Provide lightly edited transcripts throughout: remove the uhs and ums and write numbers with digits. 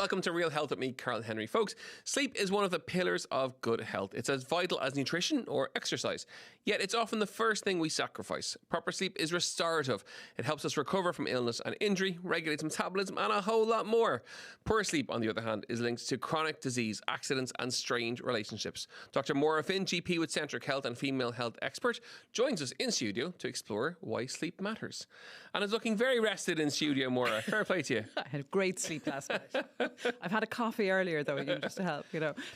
Welcome to Real Health with me, Karl Henry. Folks, sleep is one of the pillars of good health. It's as vital as nutrition or exercise. Yet it's often the first thing we sacrifice. Proper sleep is restorative. It helps us recover from illness and injury, regulates metabolism, and a whole lot more. Poor sleep, on the other hand, is linked to chronic disease, accidents, and strained relationships. Dr Máire Finn, GP with Centric Health and female health expert, joins us in studio to explore why sleep matters. And is looking very rested in studio, Máire. Fair play to you. I had great sleep last night. I've had a coffee earlier, though, just to help,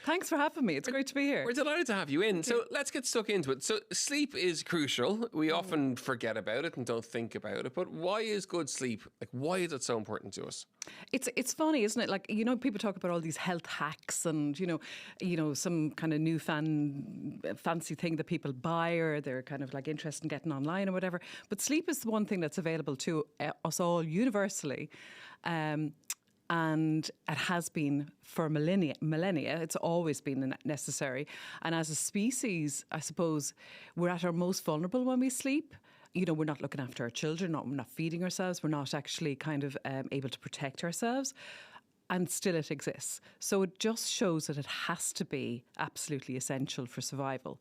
Thanks for having me. It's great to be here. We're delighted to have you in. So let's get stuck into it. So sleep is crucial. We often forget about it and don't think about it. But why is good sleep, why is it so important to us? It's funny, isn't it? People talk about all these health hacks and, some kind of new fancy thing that people buy or they're kind of interested in getting online or whatever. But sleep is the one thing that's available to us all universally. And it has been for millennia. It's always been necessary. And as a species, I suppose, we're at our most vulnerable when we sleep. We're not looking after our children, we're not feeding ourselves, we're not actually kind of able to protect ourselves. And still it exists. So it just shows that it has to be absolutely essential for survival.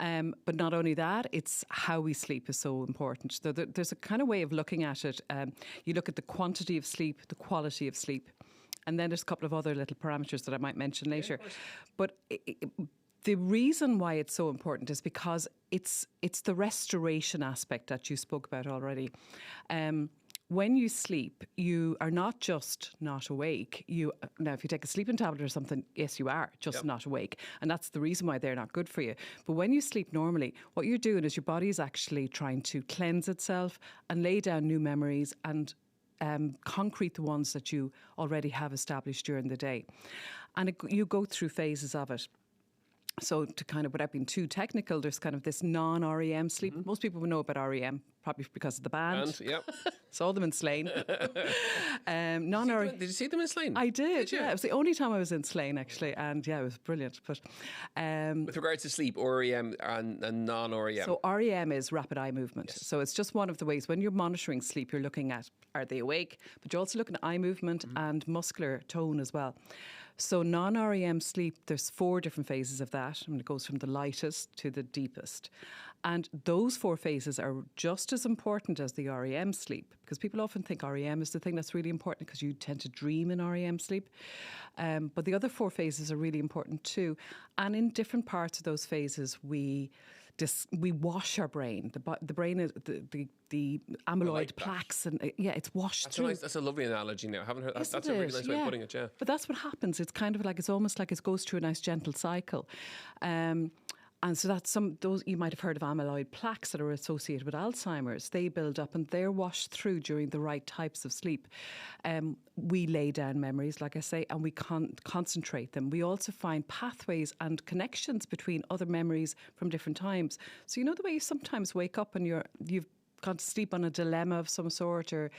But not only that, it's how we sleep is so important. So there's a kind of way of looking at it. You look at the quantity of sleep, the quality of sleep. And then there's a couple of other little parameters that I might mention later. But the reason why it's so important is because it's the restoration aspect that you spoke about already. When you sleep, you are not just not awake. Now, if you take a sleeping tablet or something, yes, you are just not awake. And that's the reason why they're not good for you. But when you sleep normally, what you're doing is your body is actually trying to cleanse itself and lay down new memories and concrete the ones that you already have established during the day. And you go through phases of it. So to kind of, without being too technical, there's kind of this non-REM sleep. Mm-hmm. Most people will know about REM, probably because of the band. Saw them in Slane. Did you see them in Slane? I did, yeah. It was the only time I was in Slane, actually. And yeah, it was brilliant. But with regards to sleep, REM and non-REM. So REM is rapid eye movement. Yes. So it's just one of the ways. When you're monitoring sleep, you're looking at, are they awake? But you're also looking at eye movement and muscular tone as well. So non-REM sleep, there's 4 different phases of that. And it goes from the lightest to the deepest. And those 4 phases are just as important as the REM sleep, because people often think REM is the thing that's really important because you tend to dream in REM sleep. But the other 4 phases are really important too. And in different parts of those phases, we wash our brain. The brain is the amyloid plaques, and it's washed through. That's a lovely analogy now. I haven't heard that. That's a really nice way of putting it, yeah. But that's what happens. It's kind of it's almost like it goes through a nice gentle cycle. And so that's those you might have heard of amyloid plaques that are associated with Alzheimer's. They build up and they're washed through during the right types of sleep. We lay down memories, like I say, and we concentrate them. We also find pathways and connections between other memories from different times. So the way you sometimes wake up and you've gone to sleep on a dilemma of some sort or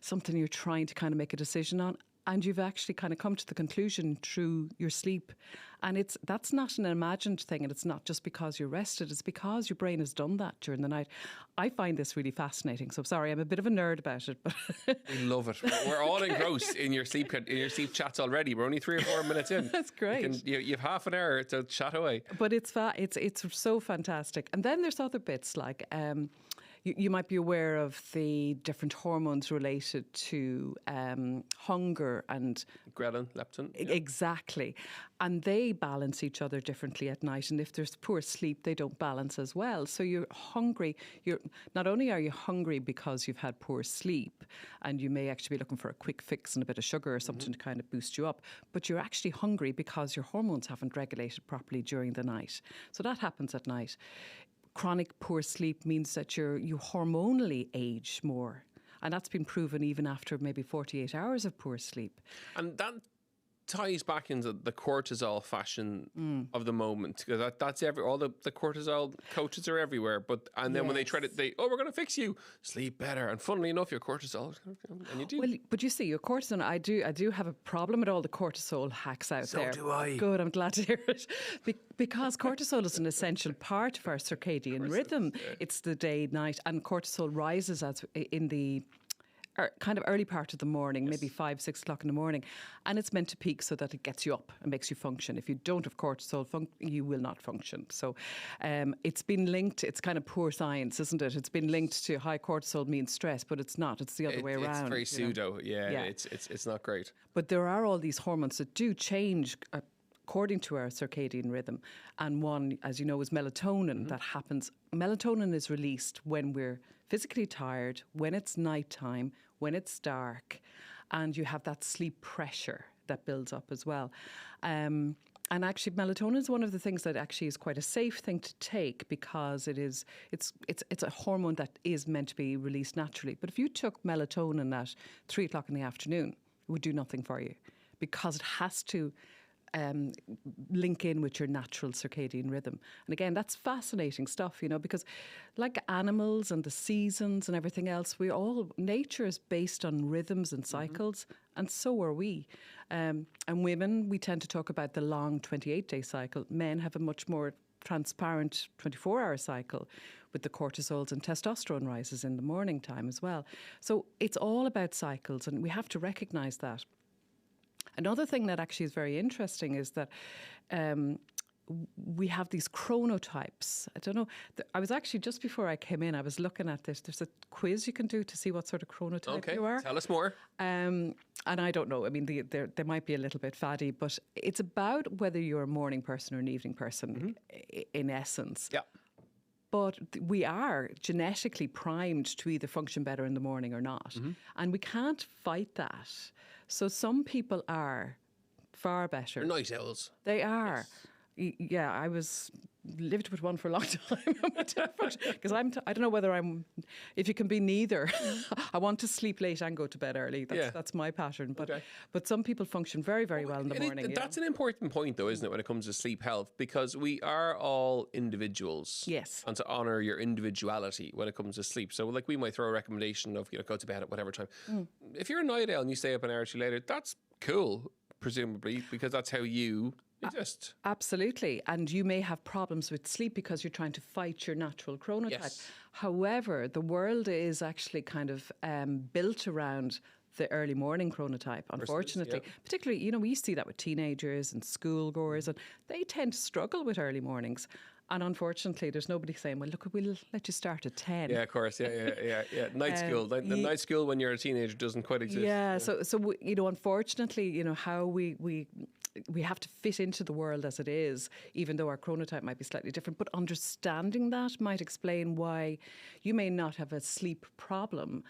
something you're trying to kind of make a decision on, and you've actually kind of come to the conclusion through your sleep. And that's not an imagined thing, and it's not just because you're rested, it's because your brain has done that during the night. I find this really fascinating. So sorry, I'm a bit of a nerd about it. But we love it. We're all engrossed in your sleep chats already. We're only 3 or 4 minutes in. That's great. You have half an hour to chat away. But it's so fantastic. And then there's other bits like... You might be aware of the different hormones related to hunger and... Ghrelin, leptin. Yeah. Exactly. And they balance each other differently at night. And if there's poor sleep, they don't balance as well. So you're hungry. Not only are you hungry because you've had poor sleep and you may actually be looking for a quick fix and a bit of sugar or something to kind of boost you up, but you're actually hungry because your hormones haven't regulated properly during the night. So that happens at night. Chronic poor sleep means that you hormonally age more. And that's been proven even after maybe 48 hours of poor sleep. And that ties back into the cortisol fashion of the moment, because that's all the cortisol coaches are everywhere. And then when they try to, we're going to fix you, sleep better. And funnily enough, your cortisol, and you do. Well, but you see, your cortisol, I do have a problem with all the cortisol hacks out there. So do I. Good, I'm glad to hear it. Because cortisol is an essential part of our circadian rhythm. Yeah. It's the day, night, and cortisol rises as in the kind of early part of the morning, maybe 5, 6 o'clock in the morning, and it's meant to peak so that it gets you up and makes you function. If you don't have cortisol, you will not function. So it's been linked, it's kind of poor science, isn't it? It's been linked to high cortisol means stress, but it's not. It's the other way around. It's very pseudo. Yeah. It's not great. But there are all these hormones that do change according to our circadian rhythm. And one, as you know, is melatonin that happens. Melatonin is released when we're physically tired, when it's nighttime, when it's dark, and you have that sleep pressure that builds up as well. And actually, melatonin is one of the things that actually is quite a safe thing to take because it's a hormone that is meant to be released naturally. But if you took melatonin at 3 o'clock in the afternoon, it would do nothing for you because it has to link in with your natural circadian rhythm. And again, that's fascinating stuff, because like animals and the seasons and everything else, nature is based on rhythms and cycles, and so are we. And women, we tend to talk about the long 28-day cycle. Men have a much more transparent 24-hour cycle with the cortisols and testosterone rises in the morning time as well. So it's all about cycles, and we have to recognise that. Another thing that actually is very interesting is that we have these chronotypes. I don't know. I was actually, just before I came in, I was looking at this. There's a quiz you can do to see what sort of chronotype you are. Tell us more. And I don't know. I mean, they might be a little bit faddy, but it's about whether you're a morning person or an evening person in essence. Yeah. But we are genetically primed to either function better in the morning or not. And we can't fight that. So some people are far better. They're night owls. They are. Yes. Yeah, I lived with one for a long time because I don't know whether if you can be neither. I want to sleep late and go to bed early. That's my pattern. But some people function very, very well in the morning. That's an important point, though, isn't it, when it comes to sleep health? Because we are all individuals. Yes. And to honour your individuality when it comes to sleep. So, like, we might throw a recommendation of, go to bed at whatever time. If you're a night owl and you stay up an hour or two later, that's cool, presumably, because that's how you exist. Absolutely. And you may have problems with sleep because you're trying to fight your natural chronotype. Yes. However, the world is actually kind of built around the early morning chronotype, unfortunately. Particularly, we see that with teenagers and schoolgoers, and they tend to struggle with early mornings. And unfortunately, there's nobody saying, well, look, we'll let you start at 10. Yeah, of course. Yeah. Night school. The night school when you're a teenager doesn't quite exist. Yeah. So unfortunately, how we have to fit into the world as it is, even though our chronotype might be slightly different. But understanding that might explain why you may not have a sleep problem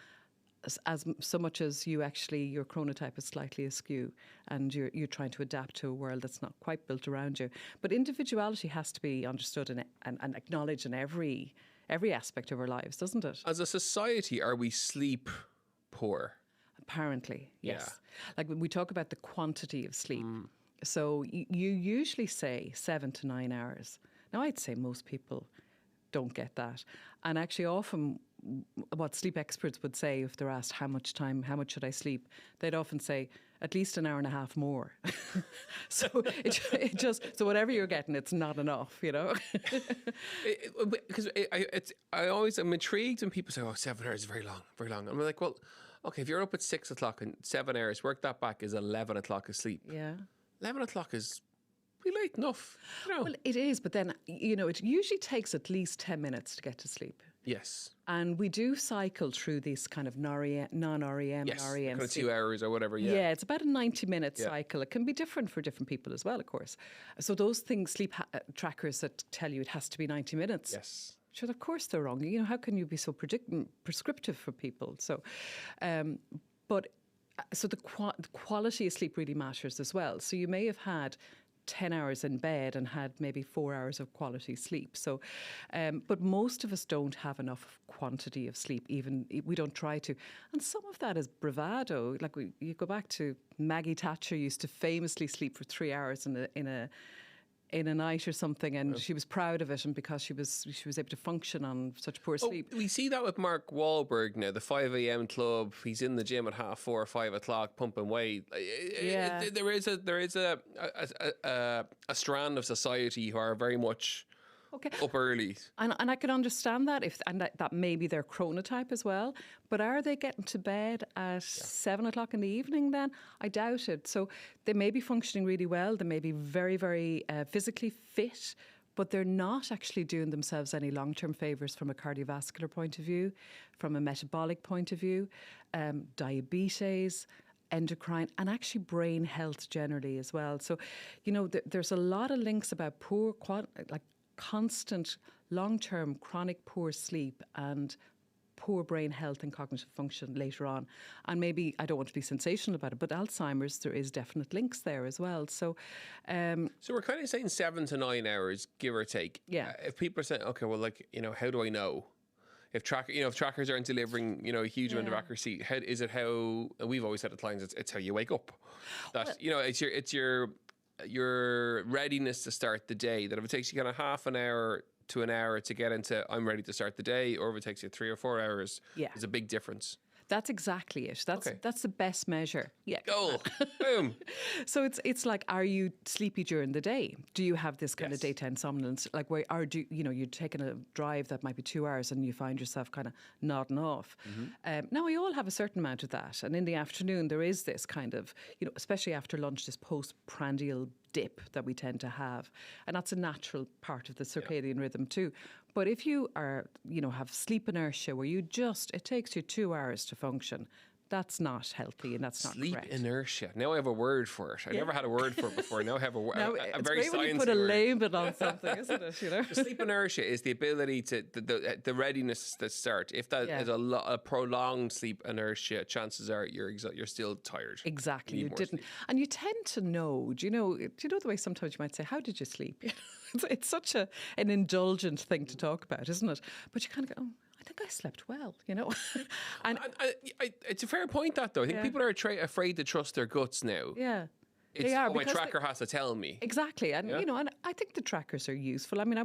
as so much as your chronotype is slightly askew and you're trying to adapt to a world that's not quite built around you. But individuality has to be understood and acknowledged in every aspect of our lives, doesn't it? As a society, are we sleep poor? Apparently, yes. Yeah. Like when we talk about the quantity of sleep. So you usually say 7 to 9 hours. Now, I'd say most people don't get that. And actually often what sleep experts would say if they're asked how much should I sleep, they'd often say at least an hour and a half more. So so whatever you're getting, it's not enough, Because I'm intrigued when people say, 7 hours is very long, very long. I'm like, well, okay, if you're up at 6 o'clock and 7 hours, work that back is 11 o'clock asleep. Yeah. 11 o'clock is pretty late enough. Well, it is, but then, it usually takes at least 10 minutes to get to sleep. Yes. And we do cycle through this kind of non-REM, yes, REM. Kind of 2 hours or whatever, Yeah, it's about a 90-minute cycle. It can be different for different people as well, of course. So those things, sleep trackers that tell you it has to be 90 minutes. Yes. Sure, of course they're wrong. How can you be so prescriptive for people? So, so the quality of sleep really matters as well. So you may have had 10 hours in bed and had maybe 4 hours of quality sleep. So, but most of us don't have enough quantity of sleep, even we don't try to. And some of that is bravado. Like you go back to Maggie Thatcher used to famously sleep for 3 hours in a night or something, and she was proud of it, and because she was able to function on such poor sleep. We see that with Mark Wahlberg now, the 5 a.m. club. He's in the gym at 4:30 or 5 o'clock pumping weight. Yeah. There is a strand of society who are very much Okay. up early. And I can understand that, that may be their chronotype as well. But are they getting to bed at 7 o'clock in the evening then? I doubt it. So they may be functioning really well. They may be very, very physically fit, but they're not actually doing themselves any long-term favours from a cardiovascular point of view, from a metabolic point of view, diabetes, endocrine, and actually brain health generally as well. So, there's a lot of links about constant, long-term, chronic poor sleep and poor brain health and cognitive function later on. And maybe, I don't want to be sensational about it, but Alzheimer's, there is definite links there as well. So so we're kind of saying 7 to 9 hours, give or take. Yeah. If people are saying, okay, well, how do I know? If trackers aren't delivering, a huge amount of accuracy, how we've always said at clients, it's how you wake up. It's your readiness to start the day. That if it takes you kind of half an hour to an hour to get into I'm ready to start the day, or if it takes you 3 or 4 hours, there's a big difference. That's exactly it. That's the best measure. Yeah. Oh, boom. So it's like, are you sleepy during the day? Do you have this kind of daytime somnolence? Like, you're taking a drive that might be 2 hours and you find yourself kind of nodding off. Now, we all have a certain amount of that. And in the afternoon, there is this kind of, especially after lunch, this postprandial dip that we tend to have. And that's a natural part of the circadian rhythm too. But if you are, have sleep inertia where it takes you 2 hours to function, that's not healthy and that's not correct. Sleep inertia. Now I have a word for it. I never had a word for it before. Now I have a word. It's very great when you sciencey put a word. label on something, isn't it? The sleep inertia is the ability to the readiness to start. If that is a prolonged sleep inertia, chances are you're still tired. Exactly, you didn't, sleep. and you tend to know. Do you know the way sometimes you might say, "How did you sleep?" It's such an indulgent thing to talk about, isn't it? But you kind of go, "Oh, I think I slept well," And it's a fair point, that though. I think people are afraid to trust their guts now. Yeah. They are, my tracker has to tell me. Exactly. And, and I think the trackers are useful. I mean,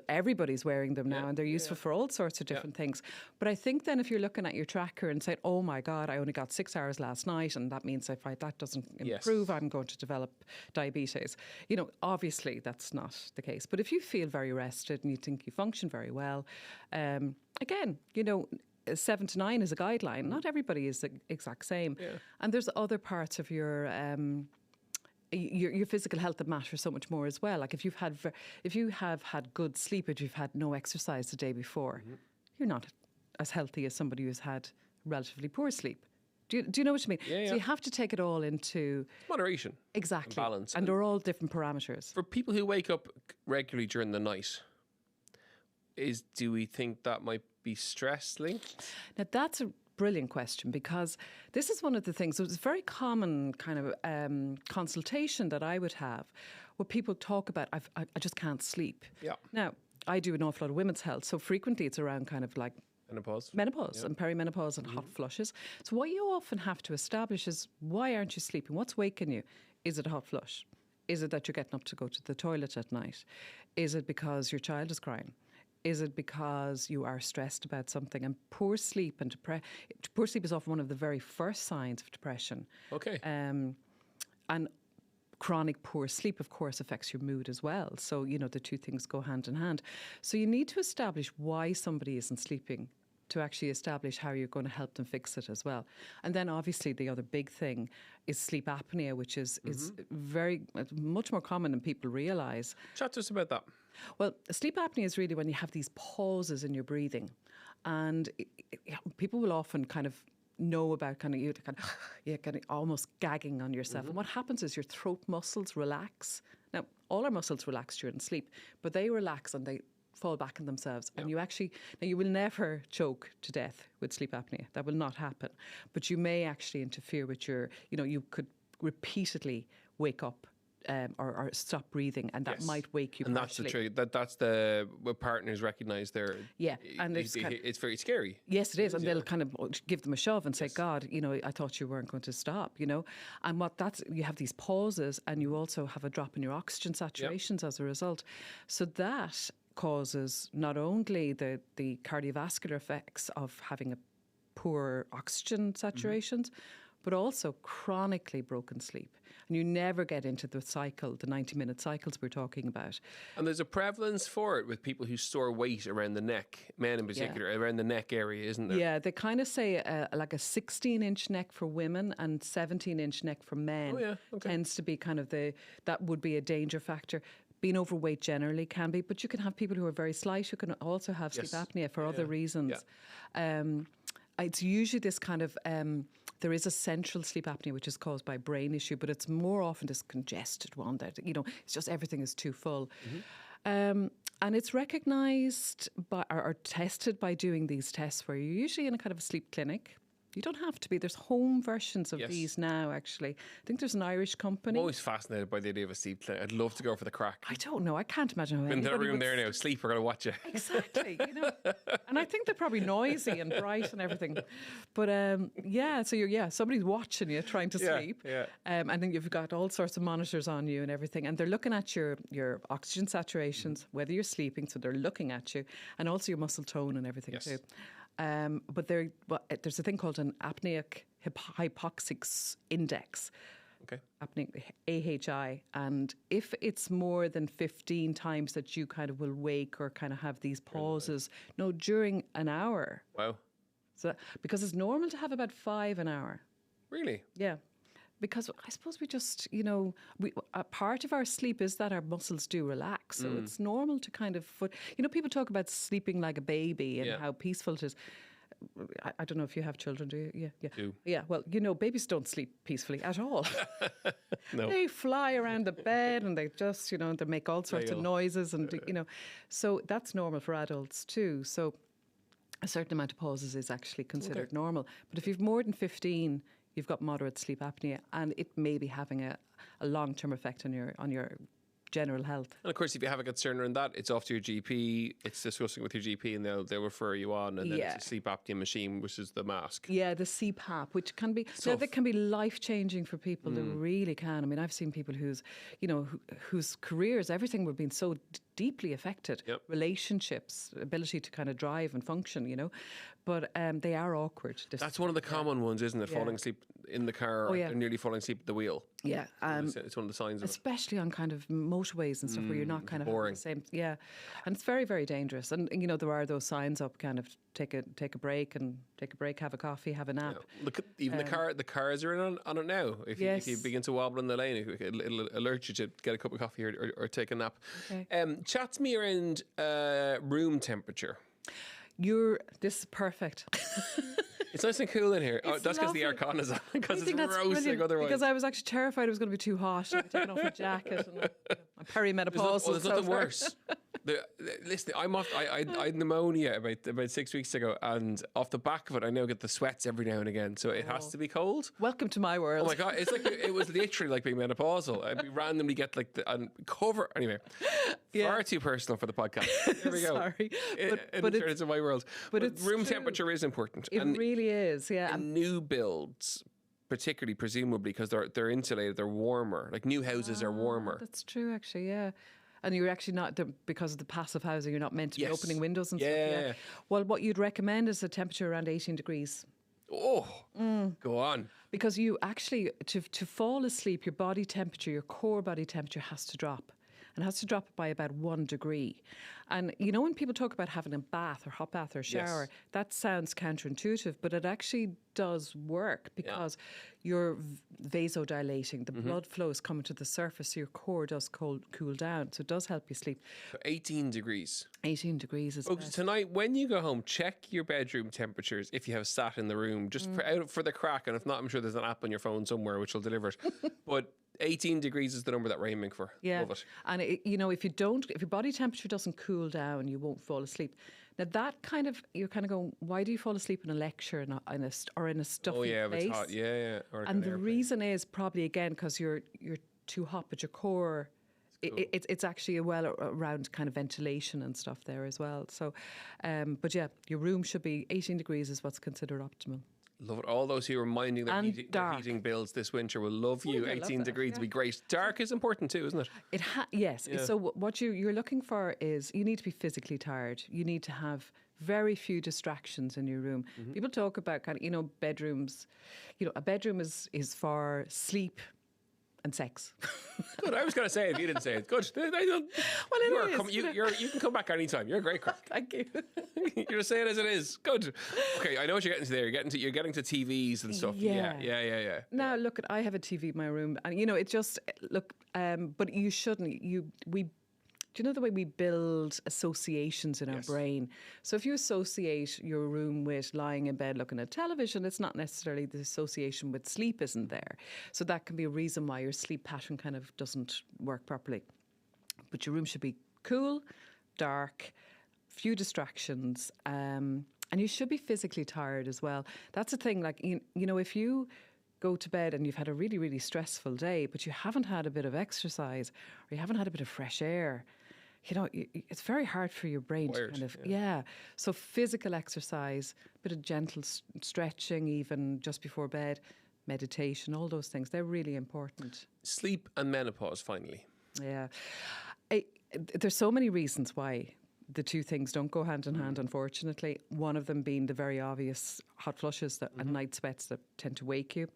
everybody's wearing them now and they're useful for all sorts of different things. But I think then if you're looking at your tracker and saying, oh my God, I only got 6 hours last night and that means if that doesn't improve, I'm going to develop diabetes. Obviously that's not the case. But if you feel very rested and you think you function very well, again, 7 to 9 is a guideline. Not everybody is the exact same. Yeah. And there's other parts of your physical health that matters so much more as well. Like if you have had good sleep, but you've had no exercise the day before, you're not as healthy as somebody who's had relatively poor sleep. Do you know what I mean? Yeah. So you have to take it all into moderation, exactly, and balance, and they're all different parameters. For people who wake up regularly during the night, do we think that might be stress linked? Now that's a brilliant question, because this is one of the things. It's a very common kind of consultation that I would have where people talk about, I just can't sleep. Yeah. Now, I do an awful lot of women's health, so frequently it's around kind of like menopause and perimenopause and hot flushes. So what you often have to establish is, why aren't you sleeping? What's waking you? Is it a hot flush? Is it that you're getting up to go to the toilet at night? Is it because your child is crying? Is it because you are stressed about something? And poor sleep is often one of the very first signs of depression. Okay. And chronic poor sleep, of course, affects your mood as well. So, the two things go hand in hand. So you need to establish why somebody isn't sleeping to actually establish how you're going to help them fix it as well. And then obviously the other big thing is sleep apnea, which is much more common than people realise. Chat to us about that. Well, sleep apnea is really when you have these pauses in your breathing. And people will often kind of know about kind of almost gagging on yourself. And what happens is your throat muscles relax. Now, all our muscles relax during sleep, but they relax and they fall back on themselves. And you will never choke to death with sleep apnea. That will not happen. But you may actually interfere with you could repeatedly wake up or stop breathing, and that might wake you. And partially. that's the what partners recognise there. Yeah, and it's very scary. Yes, it is, and they'll kind of give them a shove and say, "God, I thought you weren't going to stop," And you have these pauses, and you also have a drop in your oxygen saturations as a result. So that causes not only the cardiovascular effects of having a poor oxygen saturations, but also chronically broken sleep. And you never get into the cycle, the 90-minute cycles we're talking about. And there's a prevalence for it with people who store weight around the neck, men in particular, around the neck area, isn't there? Yeah, they kind of say like a 16-inch neck for women and 17-inch neck for men. Oh, yeah, okay. Tends to be kind of that would be a danger factor. Being overweight generally can be, but you can have people who are very slight who can also have sleep apnea for other reasons. Yeah. It's usually this kind of, there is a central sleep apnea which is caused by brain issue, but it's more often this congested one that, it's just everything is too full. Mm-hmm. And it's recognised or tested by doing these tests where you're usually in a kind of a sleep clinic. You don't have to be. There's home versions of these now, actually. I think there's an Irish company. I'm always fascinated by the idea of a sleep clinic. I'd love to go for the crack. I don't know. I can't imagine how in that room there now, sleep, we're going to watch you. Exactly. And I think they're probably noisy and bright and everything. But so somebody's watching you trying to sleep. Yeah. And then you've got all sorts of monitors on you and everything. And they're looking at your oxygen saturations, whether you're sleeping. So they're looking at you, and also your muscle tone and everything too. But there's a thing called an apneic hypoxic index. Okay. Apneic AHI. And if it's more than 15 times that you kind of will wake or kind of have these pauses, during an hour. Wow. So because it's normal to have about 5 an hour. Really? Yeah. Because I suppose we just, a part of our sleep is that our muscles do relax. So it's normal to kind of, people talk about sleeping like a baby and how peaceful it is. I don't know if you have children, do you? Yeah. Do. Yeah, well, babies don't sleep peacefully at all. No. They fly around the bed and they just, they make all sorts of noises and, so that's normal for adults too. So a certain amount of pauses is actually considered normal. But if you've more than 15, you've got moderate sleep apnea, and it may be having a long-term effect on your general health. And of course, if you have a concern around that, it's off to your GP. It's discussing with your GP, and they'll refer you on. And then it's a sleep apnea machine, which is the mask. Yeah, the CPAP, which can be that can be life-changing for people. They really can. I mean, I've seen people whose careers, everything were being so deeply affected. Yep. Relationships, ability to kind of drive and function. But they are awkward. That's one of the common ones, isn't it? Falling asleep in the car or nearly falling asleep at the wheel. Yeah. It's one of the signs of especially on kind of motorways and stuff where you're not kind of boring. The same. Yeah. And it's very, very dangerous. And, there are those signs up kind of take a break, have a coffee, have a nap. Yeah. Look at even the cars are on it now. If you begin to wobble in the lane, it'll alert you to get a cup of coffee or take a nap. Okay. Chat to me around room temperature. This is perfect. It's nice and cool in here. That's because the aircon is on, because it's roasting otherwise. Because I was actually terrified it was going to be too hot. I'd taken off my jacket and my perimenopausal. There's nothing worse. Listen, I had pneumonia about 6 weeks ago, and off the back of it, I now get the sweats every now and again. So it has to be cold. Welcome to my world. Oh my God, it's like it was literally like being menopausal. I'd randomly get like cover anyway. Far too personal for the podcast. Here we go. Sorry, but it's in my world. But room temperature is important. It really is. Yeah. And new builds, particularly presumably because they're insulated, they're warmer. Like new houses are warmer. That's true, actually. Yeah. And you're actually not, because of the passive housing, you're not meant to be opening windows and stuff. Yeah. Well, what you'd recommend is a temperature around 18 degrees. Oh, go on. Because you actually, to fall asleep, your body temperature, your core body temperature has to drop. And it has to drop by about 1 degree. And when people talk about having a bath or hot bath or shower, that sounds counterintuitive, but it actually does work because you're vasodilating. The blood flow is coming to the surface, so your core does cool down. So it does help you sleep. So 18 degrees. 18 degrees is best. Tonight, when you go home, check your bedroom temperatures if you have sat in the room, just for the crack. And if not, I'm sure there's an app on your phone somewhere which will deliver it. But 18 degrees is the number that we're aiming for. Yeah. Love it. And if your body temperature doesn't cool down, you won't fall asleep. Now that you're kind of going, why do you fall asleep in a lecture or in a stuffy place? If it's hot. Yeah. And the reason is probably again because you're too hot, but your core, it's actually around kind of ventilation and stuff there as well. So, but yeah, your room should be 18 degrees is what's considered optimal. Love it. All those who are minding their heating bills this winter will love you. 18 degrees would be great. Dark is important too, isn't it? Yes. Yeah. So what you're looking for is you need to be physically tired. You need to have very few distractions in your room. People talk about kind of, bedrooms. A bedroom is for sleep and sex. Good. I was going to say it. You didn't say it. Good. Well, you can come back anytime. You're a great crack. Thank you. You're just saying it as it is. Good. Okay, I know what you're getting to there. You're getting to TVs and stuff. Yeah. Now, look, I have a TV in my room, and it just but you shouldn't. Do you know the way we build associations in our brain? So if you associate your room with lying in bed looking at television, it's not necessarily the association with sleep isn't there. So that can be a reason why your sleep pattern kind of doesn't work properly. But your room should be cool, dark, few distractions, and you should be physically tired as well. That's the thing, like, if you go to bed and you've had a really, really stressful day, but you haven't had a bit of exercise or you haven't had a bit of fresh air, it's very hard for your brain to kind of, So physical exercise, a bit of gentle stretching even just before bed, meditation, all those things, they're really important. Sleep and menopause, finally. Yeah. There's so many reasons why the two things don't go hand in hand, unfortunately. One of them being the very obvious hot flushes and night sweats that tend to wake you.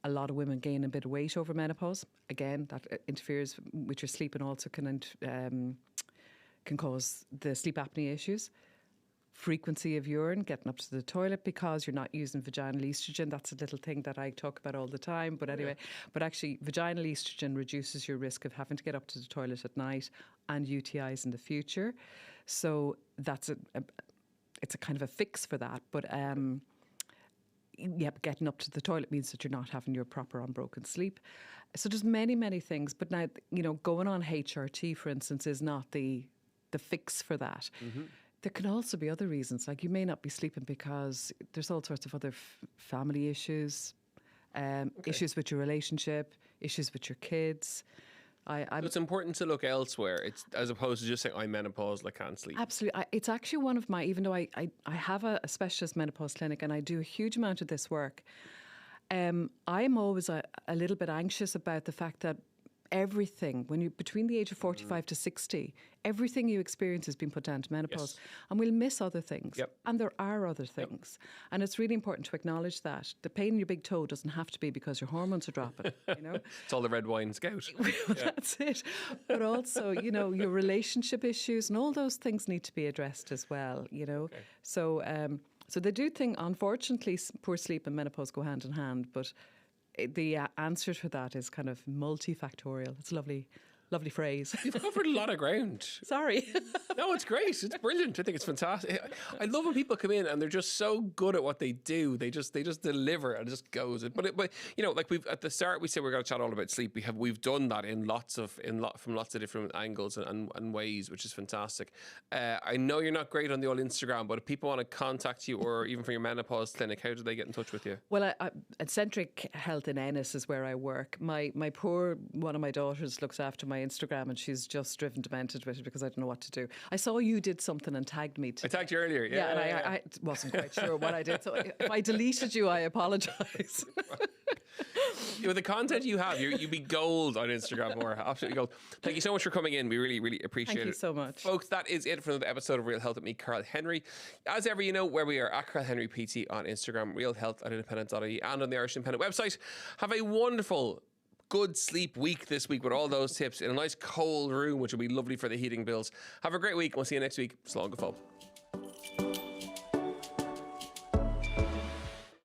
A lot of women gain a bit of weight over menopause. Again, that interferes with your sleep and also can cause the sleep apnea issues. Frequency of urine, getting up to the toilet because you're not using vaginal estrogen. That's a little thing that I talk about all the time. But anyway, but actually vaginal estrogen reduces your risk of having to get up to the toilet at night and UTIs in the future. So that's it's a kind of a fix for that. But getting up to the toilet means that you're not having your proper unbroken sleep. So there's many, many things. But now, going on HRT, for instance, is not the fix for that. There can also be other reasons, like you may not be sleeping because there's all sorts of other family issues, issues with your relationship, issues with your kids. So it's important to look elsewhere, as opposed to just saying, I'm menopausal, I can't sleep. Absolutely. It's actually one of my, even though I have a specialist menopause clinic and I do a huge amount of this work, I'm always a little bit anxious about the fact that everything, when you between the age of 45 to 60, everything you experience has been put down to menopause. And we'll miss other things. And there are other things. And it's really important to acknowledge that. The pain in your big toe doesn't have to be because your hormones are dropping, It's all the red wine scout. That's it. But also, your relationship issues and all those things need to be addressed as well, So, so they do think, unfortunately, poor sleep and menopause go hand in hand, but the answer to that is kind of multifactorial. It's a lovely phrase. You've covered a lot of ground. Sorry. No, it's great. It's brilliant. I think it's fantastic. I love when people come in and they're just so good at what they do. They just deliver and it just goes. But like we've at the start we said we're going to chat all about sleep. We've done that from lots of different angles and ways, which is fantastic. I know you're not great on the old Instagram, but if people want to contact you or even for your menopause clinic, how do they get in touch with you? Well, at Centric Health in Ennis is where I work. My poor one of my daughters looks after my Instagram and she's just driven demented with it because I don't know what to do. I saw you did something and tagged me today. I tagged you earlier. And I wasn't quite sure what I did. So if I deleted you, I apologise. With the content you have, you'd be gold on Instagram, Maura. Absolutely gold. Thank you so much for coming in. We really, really appreciate it. Thank you so much. Folks, that is it for another episode of Real Health with me, Karl Henry. As ever, where we are at Karl Henry PT on Instagram, realhealth@independent.ie and on the Irish Independent website. Have a wonderful good sleep week this week with all those tips in a nice cold room, which will be lovely for the heating bills. Have a great week. We'll see you next week. Slán go fóill.